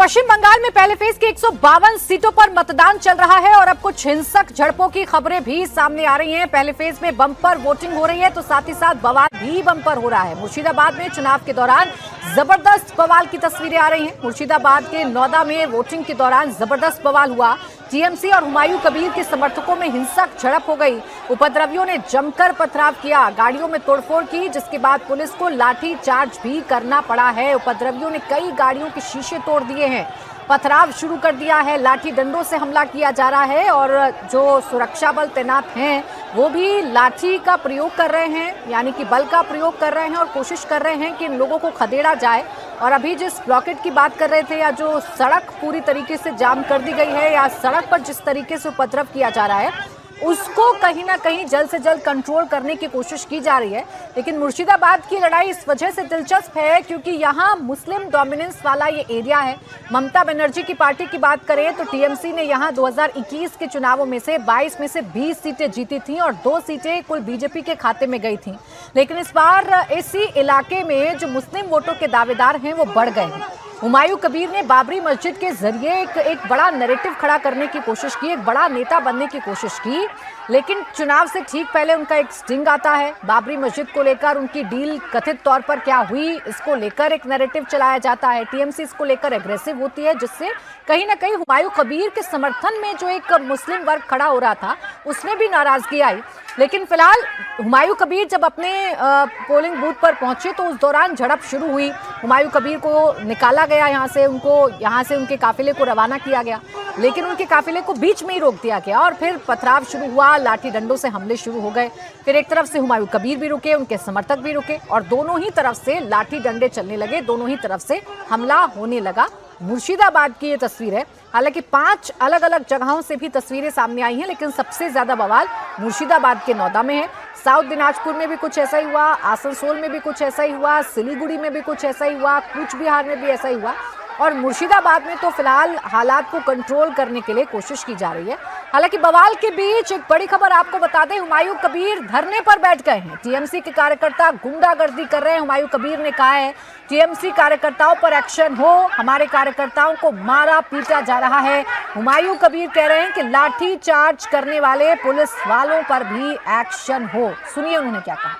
पश्चिम बंगाल में पहले फेज की 152 सीटों पर मतदान चल रहा है और अब कुछ हिंसक झड़पों की खबरें भी सामने आ रही हैं। पहले फेज में बम्पर वोटिंग हो रही है तो साथ ही साथ बवाल भी बम्पर हो रहा है। मुर्शिदाबाद में चुनाव के दौरान जबरदस्त बवाल की तस्वीरें आ रही हैं। मुर्शिदाबाद के नौदा में वोटिंग के दौरान जबरदस्त बवाल हुआ। टीएमसी और हुमायूं कबीर के समर्थकों में हिंसक झड़प हो गई। उपद्रवियों ने जमकर पथराव किया, गाड़ियों में तोड़फोड़ की, जिसके बाद पुलिस को लाठी चार्ज भी करना पड़ा है। उपद्रवियों ने कई गाड़ियों के शीशे तोड़ दिए हैं, पथराव शुरू कर दिया है, लाठी डंडों से हमला किया जा रहा है और जो सुरक्षा बल तैनात हैं वो भी लाठी का प्रयोग कर रहे हैं, यानी कि बल का प्रयोग कर रहे हैं और कोशिश कर रहे हैं कि इन लोगों को खदेड़ा जाए। और अभी जिस ब्लॉकेट की बात कर रहे थे, या जो सड़क पूरी तरीके से जाम कर दी गई है, या सड़क पर जिस तरीके से उपद्रव किया जा रहा है, उसको कहीं ना कहीं जल्द से जल्द कंट्रोल करने की कोशिश की जा रही है। लेकिन मुर्शिदाबाद की लड़ाई इस वजह से दिलचस्प है क्योंकि यहाँ मुस्लिम डोमिनेंस वाला ये एरिया है। ममता बनर्जी की पार्टी की बात करें तो टीएमसी ने यहाँ 2021 के चुनावों में से 22 में से 20 सीटें जीती थीं और 2 सीटें कुल बीजेपी के खाते में गई थीं। लेकिन इस बार इसी इलाके में जो मुस्लिम वोटों के दावेदार हैं वो बढ़ गए हैं। हुमायूं कबीर ने बाबरी मस्जिद के जरिए एक बड़ा नैरेटिव खड़ा करने की कोशिश की, एक बड़ा नेता बनने की कोशिश की, लेकिन चुनाव से ठीक पहले उनका एक स्टिंग आता है। बाबरी मस्जिद को लेकर उनकी डील कथित तौर पर क्या हुई, इसको लेकर एक नैरेटिव चलाया जाता है। टीएमसी इसको लेकर एग्रेसिव होती है, जिससे कहीं ना कहीं हुमायूं कबीर के समर्थन में जो एक मुस्लिम वर्ग खड़ा हो रहा था उसमें भी नाराजगी आई। लेकिन फिलहाल हुमायूं कबीर जब अपने पोलिंग बूथ पर पहुंचे तो उस दौरान झड़प शुरू हुई। हुमायूं कबीर को निकाला गया यहाँ से, उनके काफिले को रवाना किया गया, लेकिन उनके काफिले को बीच में ही रोक दिया गया और फिर पथराव शुरू हुआ, लाठी डंडों से हमले शुरू हो गए। फिर एक तरफ से हुमायूं कबीर भी रुके, उनके समर्थक भी रुके और दोनों ही तरफ से लाठी डंडे चलने लगे, दोनों ही तरफ से हमला होने लगा। मुर्शिदाबाद की ये तस्वीर है। हालांकि 5 अलग अलग जगहों से भी तस्वीरें सामने आई हैं, लेकिन सबसे ज्यादा बवाल मुर्शिदाबाद के नौदा में है। साउथ दिनाजपुर में भी कुछ ऐसा ही हुआ, आसनसोल में भी कुछ ऐसा ही हुआ, सिलीगुड़ी में भी कुछ ऐसा ही हुआ, कूच बिहार में भी ऐसा ही हुआ और मुर्शिदाबाद में तो फिलहाल हालात को कंट्रोल करने के लिए कोशिश की जा रही है। हालांकि बवाल के बीच एक बड़ी खबर आपको बता दें, हुमायूं कबीर धरने पर बैठ गए हैं। टीएमसी के कार्यकर्ता गुंडागर्दी कर रहे हैं। हुमायूं कबीर ने कहा है टीएमसी कार्यकर्ताओं पर एक्शन हो, हमारे कार्यकर्ताओं को मारा पीटा जा रहा है। हुमायूं कबीर कह रहे हैं कि लाठी चार्ज करने वाले पुलिस वालों पर भी एक्शन हो। सुनिए उन्होंने क्या कहा।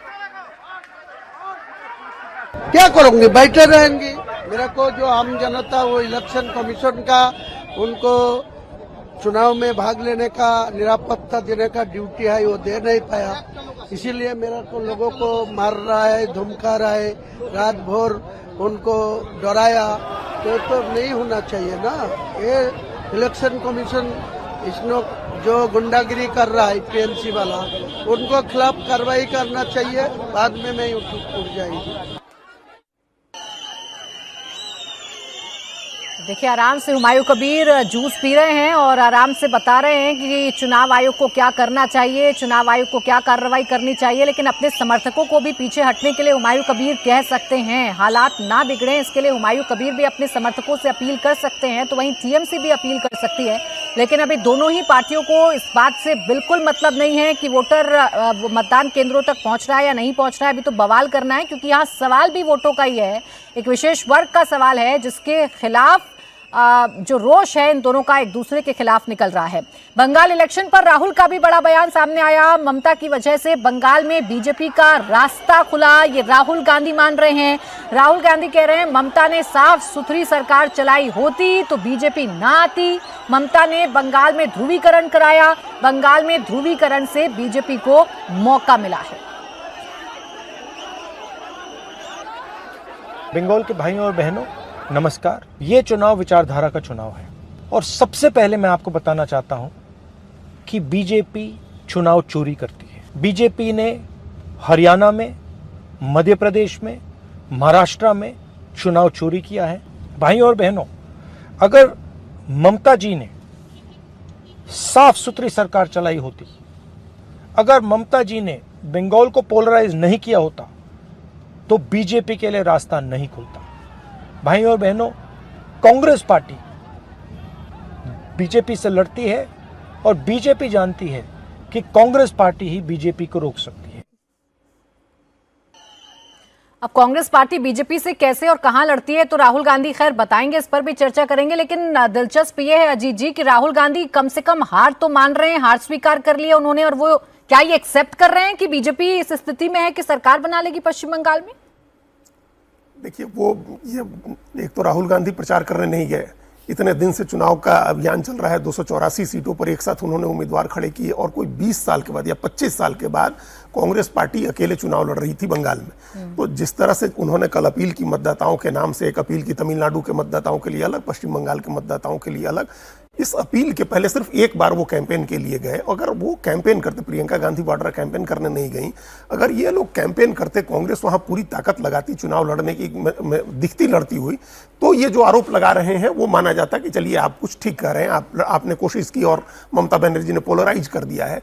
क्या करूंगी, बैठे रहेंगे। मेरा को जो आम जनता वो इलेक्शन कमीशन का उनको चुनाव में भाग लेने का, निरापत्ता देने का ड्यूटी है, वो दे नहीं पाया। इसीलिए मेरा को लोगों को मार रहा है, धमका रहा है, रात भर उनको डराया। तो नहीं होना चाहिए ना। ये इलेक्शन कमीशन इसनो जो गुंडागिरी कर रहा है टीएमसी वाला, उनको खिलाफ कार्रवाई करना चाहिए। बाद में नहीं उठ जाएगी। देखिए आराम से हुमायूं कबीर जूस पी रहे हैं और आराम से बता रहे हैं कि चुनाव आयोग को क्या करना चाहिए, चुनाव आयोग को क्या कार्रवाई करनी चाहिए। लेकिन अपने समर्थकों को भी पीछे हटने के लिए हुमायूं कबीर कह सकते हैं, हालात ना बिगड़े इसके लिए हुमायूं कबीर भी अपने समर्थकों से अपील कर सकते हैं, तो वहीं टीएमसी भी अपील कर सकती है। लेकिन अभी दोनों ही पार्टियों को इस बात से बिल्कुल मतलब नहीं है कि वोटर मतदान केंद्रों तक पहुंच रहा है या नहीं पहुंच रहा है। अभी तो बवाल करना है, क्योंकि यहाँ सवाल भी वोटों का ही है, एक विशेष वर्ग का सवाल है जिसके खिलाफ जो रोष है इन दोनों का एक दूसरे के खिलाफ निकल रहा है। बंगाल इलेक्शन पर राहुल का भी बड़ा बयान सामने आया। ममता की वजह से बंगाल में बीजेपी का रास्ता खुला, ये राहुल गांधी मान रहे हैं। राहुल गांधी कह रहे हैं ममता ने साफ सुथरी सरकार चलाई होती तो बीजेपी ना आती। ममता ने बंगाल में ध्रुवीकरण कराया, बंगाल में ध्रुवीकरण से बीजेपी को मौका मिला है। बंगाल के भाइयों और बहनों नमस्कार। ये चुनाव विचारधारा का चुनाव है और सबसे पहले मैं आपको बताना चाहता हूं कि बीजेपी चुनाव चोरी करती है। बीजेपी ने हरियाणा में, मध्य प्रदेश में, महाराष्ट्र में चुनाव चोरी किया है। भाइयों और बहनों, अगर ममता जी ने साफ सुथरी सरकार चलाई होती, अगर ममता जी ने बंगाल को पोलराइज नहीं किया होता तो बीजेपी के लिए रास्ता नहीं खुलता। भाइयों और बहनों, कांग्रेस पार्टी बीजेपी से लड़ती है और बीजेपी जानती है कि कांग्रेस पार्टी ही बीजेपी को रोक सकती है। अब कांग्रेस पार्टी बीजेपी से कैसे और कहां लड़ती है तो राहुल गांधी खैर बताएंगे, इस पर भी चर्चा करेंगे। लेकिन दिलचस्प ये है अजीत जी कि राहुल गांधी कम से कम हार तो मान रहे हैं, हार स्वीकार कर लिया उन्होंने, और वो क्या ये एक्सेप्ट कर रहे हैं कि बीजेपी इस स्थिति में है कि सरकार बना लेगी पश्चिम बंगाल में? देखिए, वो ये एक तो राहुल गांधी प्रचार करने नहीं गए, इतने दिन से चुनाव का अभियान चल रहा है, 284 सीटों पर एक साथ उन्होंने उम्मीदवार खड़े किए, और कोई 20 साल के बाद या 25 साल के बाद कांग्रेस पार्टी अकेले चुनाव लड़ रही थी बंगाल में। तो जिस तरह से उन्होंने कल अपील की मतदाताओं के नाम से, एक अपील की तमिलनाडु के मतदाताओं के लिए अलग, पश्चिम बंगाल के मतदाताओं के लिए अलग, इस अपील के पहले सिर्फ एक बार वो कैंपेन के लिए गए। अगर वो कैंपेन करते, प्रियंका गांधी वाड्रा कैंपेन करने नहीं गई, अगर ये लोग कैंपेन करते, कांग्रेस वहां पूरी ताकत लगाती चुनाव लड़ने की, दिखती लड़ती हुई, तो ये जो आरोप लगा रहे हैं वो माना जाता कि चलिए आप कुछ ठीक कर रहे हैं, आपने कोशिश की और ममता बनर्जी ने पोलराइज कर दिया है।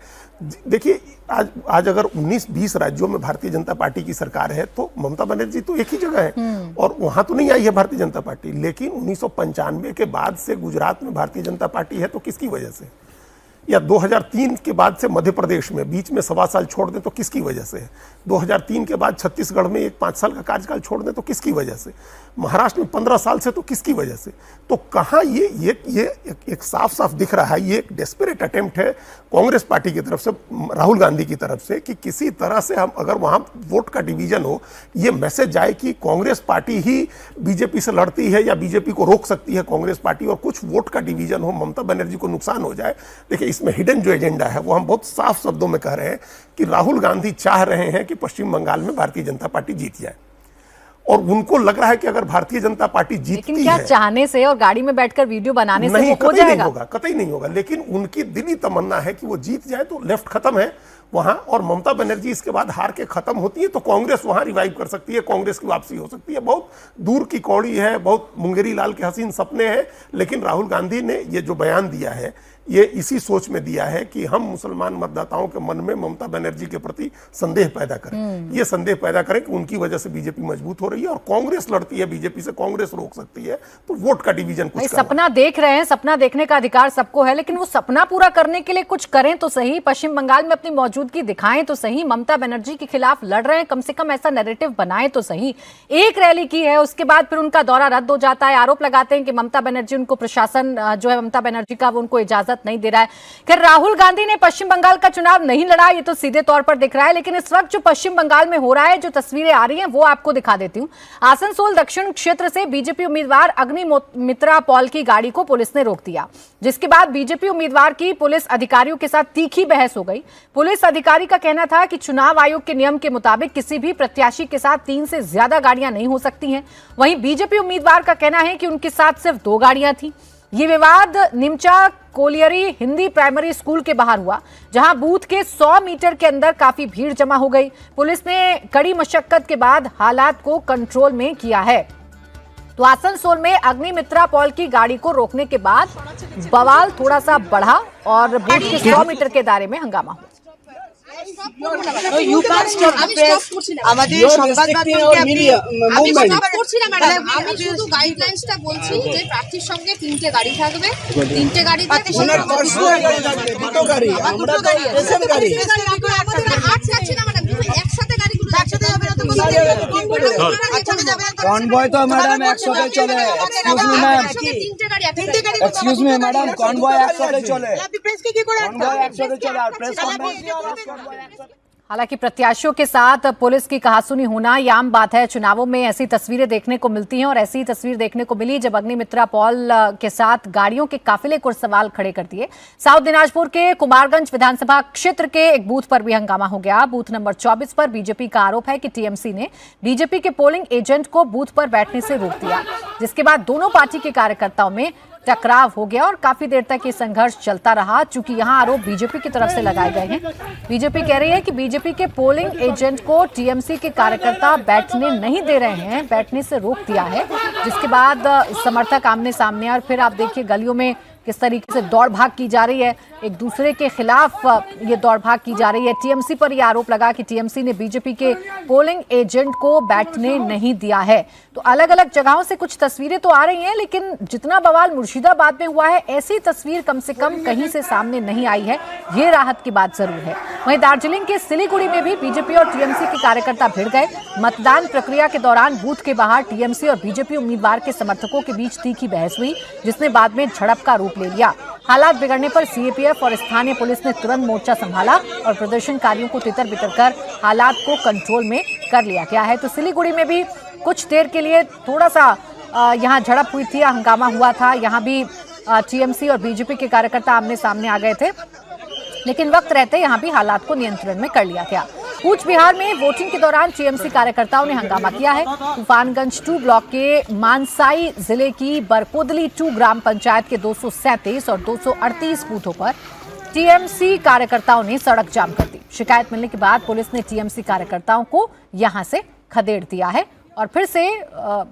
देखिए, आज अगर 19-20 राज्यों में भारतीय जनता पार्टी की सरकार है तो ममता बनर्जी तो एक ही जगह है और वहां तो नहीं आई है भारतीय जनता पार्टी। लेकिन 1995 के बाद से गुजरात में भारतीय जनता पार्टी है तो किसकी वजह से, या 2003 के बाद से मध्य प्रदेश में बीच में 1.25 साल छोड़ दें तो किसकी वजह से, 2003 के बाद छत्तीसगढ़ में एक 5 साल का कार्यकाल छोड़ दें तो किसकी वजह से, महाराष्ट्र में 15 साल से तो किसकी वजह से। तो कहाँ ये एक साफ साफ दिख रहा है, ये एक डेस्परेट अटेम्प्ट है कांग्रेस पार्टी की तरफ से, राहुल गांधी की तरफ से, कि किसी तरह से हम अगर वहां वोट का डिवीजन हो, ये मैसेज जाए कि कांग्रेस पार्टी ही बीजेपी से लड़ती है या बीजेपी को रोक सकती है कांग्रेस पार्टी, और कुछ वोट का डिवीजन हो, ममता बनर्जी को नुकसान हो जाए। देखिए, इसमें हिडन जो एजेंडा है वो हम बहुत साफ शब्दों में कह रहे हैं कि राहुल गांधी चाह रहे हैं कि पश्चिम बंगाल में भारतीय जनता पार्टी जीत जाए, और उनको लग रहा है कि अगर भारतीय जनता पार्टी जीतती है, लेकिन क्या चाहने से और गाड़ी में बैठकर वीडियो बनाने से वो हो जाएगा? कतई नहीं होगा। लेकिन उनकी दिली तमन्ना है कि वो जीत जाए तो लेफ्ट खत्म है वहां, और ममता बनर्जी इसके बाद हार के खत्म होती है तो कांग्रेस वहां रिवाइव कर सकती है, कांग्रेस की वापसी हो सकती है। बहुत दूर की कौड़ी है, बहुत मुंगेरी लाल के हसीन सपने हैं, लेकिन राहुल गांधी ने ये जो बयान दिया है ये इसी सोच में दिया है कि हम मुसलमान मतदाताओं के मन में ममता बनर्जी के प्रति संदेह पैदा करें, ये संदेह पैदा करें कि उनकी वजह से बीजेपी मजबूत हो रही है और कांग्रेस लड़ती है बीजेपी से, कांग्रेस रोक सकती है, तो वोट का डिवीजन कुछ सपना देख रहे हैं, सपना देखने का अधिकार सबको है, लेकिन वो सपना पूरा करने के लिए कुछ करें तो सही, पश्चिम बंगाल में अपनी मौजूदगी दिखाएं तो सही, ममता बनर्जी के खिलाफ लड़ रहे हैं, कम से कम ऐसा नैरेटिव बनाएं तो सही। एक रैली की है, उसके बाद फिर उनका दौरा रद्द हो जाता है, आरोप लगाते हैं कि ममता बनर्जी, उनको प्रशासन जो है ममता बनर्जी का, वो उनको इजाजत नहीं दे रहा है। खैर, राहुल गांधी ने पश्चिम बंगाल का चुनाव नहीं लड़ा, ये तो सीधे तौर पर दिख रहा है, लेकिन इस वक्त जो पश्चिम बंगाल में हो रहा है, जो तस्वीरें आ रही हैं वो आपको दिखा देती हूं। आसनसोल दक्षिण क्षेत्र से बीजेपी उम्मीदवार अग्निमित्रा पॉल की गाड़ी को पुलिस ने रोक दिया, जिसके बाद बीजेपी उम्मीदवार की पुलिस अधिकारियों के साथ तीखी बहस हो गई। पुलिस अधिकारी का कहना था कि चुनाव आयोग के नियम के मुताबिक किसी भी प्रत्याशी के साथ 3 से ज्यादा गाड़ियां नहीं हो सकती हैं। वहीं बीजेपी उम्मीदवार का कहना है कि उनके साथ सिर्फ 2 गाड़ियां थी। ये विवाद निमचा कोलियरी हिंदी प्राइमरी स्कूल के बाहर हुआ, जहां बूथ के 100 मीटर के अंदर काफी भीड़ जमा हो गई। पुलिस ने कड़ी मशक्कत के बाद हालात को कंट्रोल में किया है। तो आसनसोल में अग्निमित्रा पॉल की गाड़ी को रोकने के बाद बवाल थोड़ा सा बढ़ा और बूथ के 100 मीटर के दायरे में हंगामा हुआ। You can't stop the press. আমাদের সংবাদ মাধ্যমকে আমি স্টপ করছি না ম্যাডাম, আমি শুধু গাইডলাইন্সটা বলছি যে প্রার্থীর সঙ্গে 3টে গাড়ি থাকবে, 3টে গাড়িতে দুটো গাড়ি, আমরা তো পেশেন্ট গাড়ি আট যাচ্ছে না ম্যাডাম, একসাথে গাড়িগুলো একসাথে যাবে না তো কনভয় তো ম্যাডাম একসাথে চলে। এক্সকিউজ মি ম্যাম, 3টে গাড়ি এক্সকিউজ মি ম্যাডাম, কনভয় একসাথে চলে, কনভয় একসাথে চলে আর প্রেস কনভয়। हालांकि प्रत्याशियों के साथ पुलिस की कहासुनी होना ये आम बात है, चुनावों में ऐसी तस्वीरें देखने को मिलती हैं, और ऐसी तस्वीर देखने को मिली जब अग्निमित्रा पॉल के साथ गाड़ियों के काफिले को सवाल खड़े कर दिए। साउथ दिनाजपुर के कुमारगंज विधानसभा क्षेत्र के एक बूथ पर भी हंगामा हो गया। बूथ नंबर 24 पर बीजेपी का आरोप है कि टीएमसी ने बीजेपी के पोलिंग एजेंट को बूथ पर बैठने से रोक दिया, जिसके बाद दोनों पार्टी के कार्यकर्ताओं में टकराव हो गया और काफी देर तक ये संघर्ष चलता रहा। चूंकि यहां आरोप बीजेपी की तरफ से लगाए गए हैं, बीजेपी कह रही है कि बीजेपी के पोलिंग एजेंट को टीएमसी के कार्यकर्ता बैठने नहीं दे रहे हैं, बैठने से रोक दिया है, जिसके बाद समर्थक आमने सामने, और फिर आप देखिए गलियों में किस तरीके से दौड़ भाग की जा रही है, एक दूसरे के खिलाफ ये दौड़ भाग की जा रही है। टीएमसी पर यह आरोप लगा कि टीएमसी ने बीजेपी के पोलिंग एजेंट को बैठने नहीं दिया है। तो अलग अलग जगहों से कुछ तस्वीरें तो आ रही हैं, लेकिन जितना बवाल मुर्शिदाबाद में हुआ है, ऐसी तस्वीर कम से कम कहीं से सामने नहीं आई है। ये राहत की बात जरूर है। वहीं दार्जिलिंग के सिलीगुड़ी में भी बीजेपी और टीएमसी के कार्यकर्ता भिड़ गए। मतदान प्रक्रिया के दौरान बूथ के बाहर टीएमसी और बीजेपी उम्मीदवार के समर्थकों के बीच तीखी बहस हुई, जिसने बाद में झड़प का रूप ले लिया। हालात बिगड़ने पर सीएपीएफ और स्थानीय पुलिस ने तुरंत मोर्चा संभाला और प्रदर्शनकारियों को तितर बितर कर हालात को कंट्रोल में कर लिया गया है। तो सिलीगुड़ी में भी कुछ देर के लिए थोड़ा सा यहाँ झड़प हुई थी, हंगामा हुआ था। यहाँ भी टीएमसी और बीजेपी के कार्यकर्ता आमने सामने आ गए थे, लेकिन वक्त रहते यहाँ भी हालात को नियंत्रण में कर लिया गया। कूच बिहार में वोटिंग के दौरान टीएमसी कार्यकर्ताओं ने हंगामा किया है। तूफानगंज 2 ब्लॉक के मानसाई जिले की बरकोदली 2 ग्राम पंचायत के 237 और 238 बूथों पर टीएमसी कार्यकर्ताओं ने सड़क जाम कर दी। शिकायत मिलने के बाद पुलिस ने टीएमसी कार्यकर्ताओं को यहां से खदेड़ दिया है और फिर से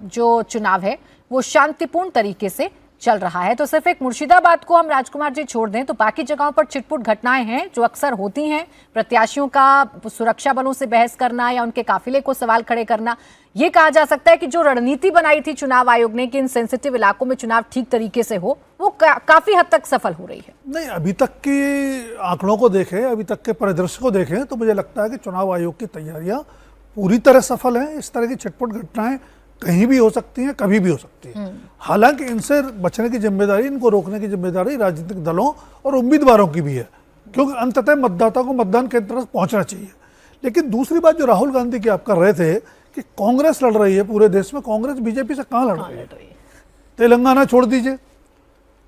जो चुनाव है वो शांतिपूर्ण तरीके से चल रहा है। तो सिर्फ एक मुर्शिदाबाद को हम राजकुमार जी छोड़ दें तो बाकी जगहों पर छिटपुट घटनाएं हैं जो अक्सर होती हैं। प्रत्याशियों का सुरक्षा बलों से बहस करना या उनके काफिले को सवाल खड़े करना। ये कहा जा सकता है कि जो रणनीति बनाई थी चुनाव आयोग ने कि इन सेंसिटिव इलाकों में चुनाव ठीक तरीके से हो, वो काफी हद तक सफल हो रही है। नहीं, अभी तक के आंकड़ों को देखें, अभी तक के परिदृश्य को देखें तो मुझे लगता है कि चुनाव आयोग की तैयारियां पूरी तरह सफल हैं। इस तरह की छिटपुट घटनाएं कहीं भी हो सकती हैं, कभी भी हो सकती हैं। हालांकि इनसे बचने की जिम्मेदारी, इनको रोकने की जिम्मेदारी राजनीतिक दलों और उम्मीदवारों की भी है, क्योंकि अंततः मतदाता को मतदान केंद्र तक पहुंचना चाहिए। लेकिन दूसरी बात जो राहुल गांधी की आप कर रहे थे कि कांग्रेस लड़ रही है पूरे देश में, कांग्रेस बीजेपी से कहां लड़ रही है? तेलंगाना छोड़ दीजिए,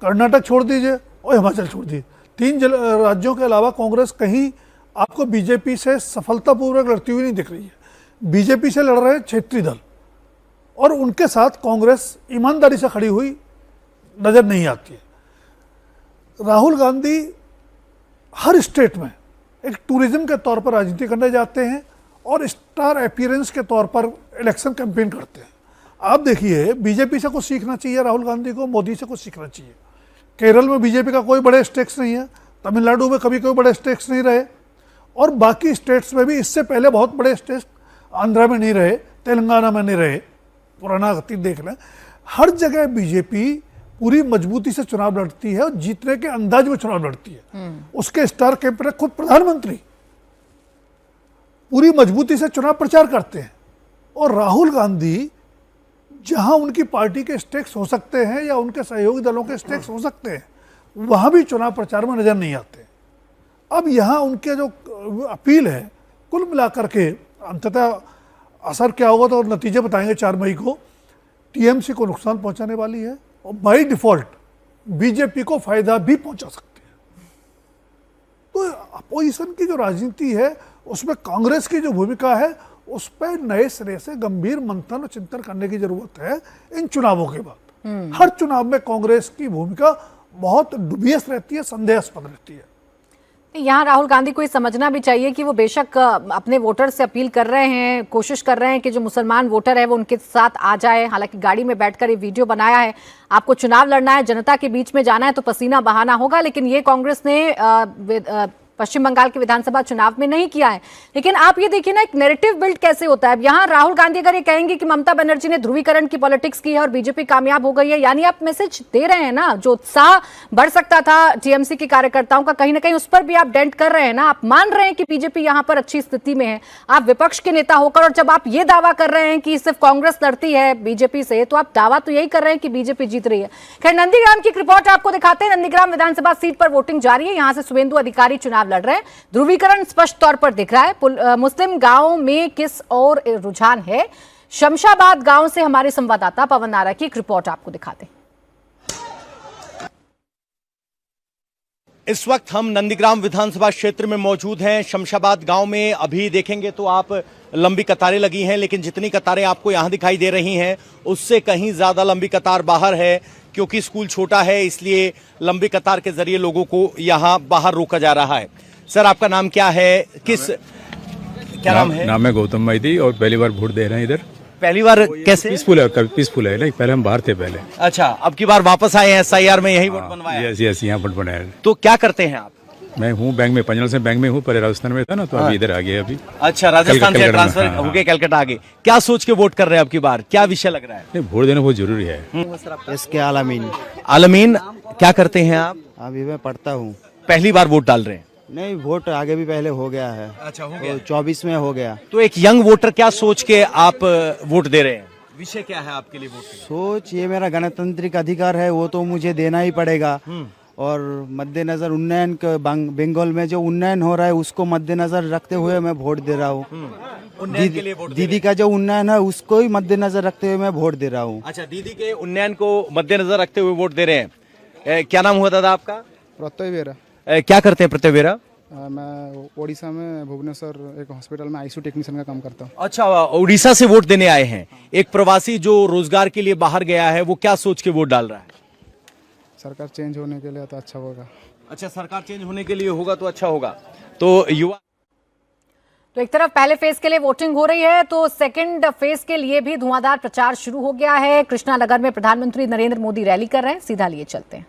कर्नाटक छोड़ दीजिए और हिमाचल छोड़ दीजिए, 3 राज्यों के अलावा कांग्रेस कहीं आपको बीजेपी से सफलतापूर्वक लड़ती हुई नहीं दिख रही है। बीजेपी से लड़ रहे हैं क्षेत्रीय दल और उनके साथ कांग्रेस ईमानदारी से खड़ी हुई नजर नहीं आती है। राहुल गांधी हर स्टेट में एक टूरिज्म के तौर पर राजनीति करने जाते हैं और स्टार अपीयरेंस के तौर पर इलेक्शन कैंपेन करते हैं। आप देखिए, बीजेपी से कुछ सीखना चाहिए राहुल गांधी को, मोदी से कुछ सीखना चाहिए। केरल में बीजेपी का कोई बड़े स्टेक्स नहीं है, तमिलनाडु में कभी कोई बड़े स्टेक्स नहीं रहे और बाकी स्टेट्स में भी इससे पहले बहुत बड़े स्टेट्स आंध्रा में नहीं रहे, तेलंगाना में नहीं रहे। पुराना अतीत देख लें, हर जगह बीजेपी पूरी मजबूती से चुनाव लड़ती है और जीतने के अंदाज में चुनाव लड़ती है। उसके स्टार कैंपेनर खुद प्रधानमंत्री पूरी मजबूती से चुनाव प्रचार करते हैं और राहुल गांधी जहां उनकी पार्टी के स्टेक्स हो सकते हैं या उनके सहयोगी दलों के स्टेक्स हो सकते हैं, वहां भी चुनाव प्रचार में नजर नहीं आते। अब यहां उनके जो अपील है, कुल मिलाकर के अंततः असर क्या होगा तो नतीजे बताएंगे 4 मई को। टीएमसी को नुकसान पहुंचाने वाली है और बाय डिफॉल्ट बीजेपी को फायदा भी पहुंचा सकती है। तो अपोजिशन की जो राजनीति है उसमें कांग्रेस की जो भूमिका है उस पर नए सिरे से गंभीर मंथन और चिंतन करने की जरूरत है इन चुनावों के बाद। हर चुनाव में कांग्रेस की भूमिका बहुत दुबियस रहती है, संदेहास्पद रहती है। यहाँ राहुल गांधी को ये समझना भी चाहिए कि वो बेशक अपने वोटर से अपील कर रहे हैं, कोशिश कर रहे हैं कि जो मुसलमान वोटर है वो उनके साथ आ जाए। हालांकि गाड़ी में बैठकर ये वीडियो बनाया है, आपको चुनाव लड़ना है, जनता के बीच में जाना है तो पसीना बहाना होगा, लेकिन ये कांग्रेस ने पश्चिम बंगाल के विधानसभा चुनाव में नहीं किया है। लेकिन आप ये देखिए ना, एक नैरेटिव बिल्ड कैसे होता है। अब यहाँ राहुल गांधी अगर ये कहेंगे कि ममता बनर्जी ने ध्रुवीकरण की पॉलिटिक्स की है और बीजेपी कामयाब हो गई है, यानी आप मैसेज दे रहे हैं ना, जो उत्साह बढ़ सकता था टीएमसी के कार्यकर्ताओं का, कहीं ना कहीं उस पर भी आप डेंट कर रहे हैं ना। आप मान रहे हैं कि बीजेपी यहाँ पर अच्छी स्थिति में है, आप विपक्ष के नेता होकर, और जब आप ये दावा कर रहे हैं कि सिर्फ कांग्रेस लड़ती है बीजेपी से, तो आप दावा तो यही कर रहे हैं कि बीजेपी जीत रही है। खैर, नंदीग्राम की रिपोर्ट आपको दिखाते हैं। नंदीग्राम विधानसभा सीट पर वोटिंग जारी है। यहाँ से शुभेंदु अधिकारी चुनाव लड़ रहे हैं। ध्रुवीकरण स्पष्ट तौर पर दिख रहा है। मुस्लिम गांव में किस और रुझान है, शमशाबाद गांव से हमारे संवाददाता पवन नारा की एक रिपोर्ट आपको दिखाते हैं। इस वक्त हम नंदीग्राम विधानसभा क्षेत्र में मौजूद हैं। शमशाबाद गांव में अभी देखेंगे तो आप लंबी कतारें लगी हैं, लेकिन जितनी कतारें आपको यहां दिखाई दे रही हैं उससे कहीं ज्यादा लंबी कतार बाहर है, क्योंकि स्कूल छोटा है इसलिए लंबी कतार के जरिए लोगों को यहां बाहर रोका जा रहा है। सर, आपका नाम क्या है? क्या नाम है? नाम है गौतम मैदी और पहली बार वोट दे रहे हैं इधर। पहली बार कैसे? पीसफुल है, पीसफुल है। नहीं, पहले हम बाहर थे पहले। अच्छा, अब की बार वापस आए हैं एसआईआर में, यही वोट बनवाया है। यस यस, यहाँ वोट बनाया। तो क्या करते हैं आप? मैं हूँ बैंक में, पंजाब से बैंक में हूँ, पर राजस्थान में था ना, तो अभी इधर आ गए अभी। अच्छा, राजस्थान से कलकत्ता में, ट्रांसफर हाँ, होके कलकत्ता आ गए। क्या सोच के वोट कर रहे हैं अब की बार? क्या विषय लग रहा है? नहीं, वोट देना बहुत जरूरी है। इसके आलमीन आलमीन, क्या करते हैं आप? अभी मैं पढ़ता हूँ। पहली बार वोट डाल रहे हैं? नहीं, वोट आगे भी पहले हो गया है। अच्छा, हो तो 24 में हो गया। तो एक यंग वोटर क्या सोच के आप वोट दे रहे हैं? विषय क्या है आपके लिए वोट? सोच, ये मेरा गणतांत्रिक अधिकार है, वो तो मुझे देना ही पड़ेगा। और मद्देनजर उन्नयन बंगाल में जो उन्नयन हो रहा है उसको मद्देनजर रखते हुए मैं वोट दे रहा हूँ। दीदी का जो उन्नयन है उसको ही मद्देनजर रखते हुए मैं वोट दे रहा हूँ। अच्छा, दीदी के उन्नयन को मद्देनजर रखते हुए वोट दे रहे हैं। क्या नाम हुआ दादा आपका? प्रत्यय बेरा। क्या करते हैं प्रत्यय बेरा? मैं ओडिशा में भुवनेश्वर एक हॉस्पिटल में आईसीयू टेक्नीशियन का काम करता हूँ। अच्छा, उड़ीसा से वोट देने आए हैं। एक प्रवासी जो रोजगार के लिए बाहर गया है, वो क्या सोच के वोट डाल रहा है? सरकार चेंज होने के लिए तो अच्छा होगा। अच्छा, सरकार चेंज होने के लिए होगा तो अच्छा होगा। तो युवा, तो एक तरफ पहले फेज के लिए वोटिंग हो रही है, तो सेकंड फेज के लिए भी धुआंधार प्रचार शुरू हो गया है। कृष्णा नगर में प्रधानमंत्री नरेंद्र मोदी रैली कर रहे हैं, सीधा लिए चलते हैं।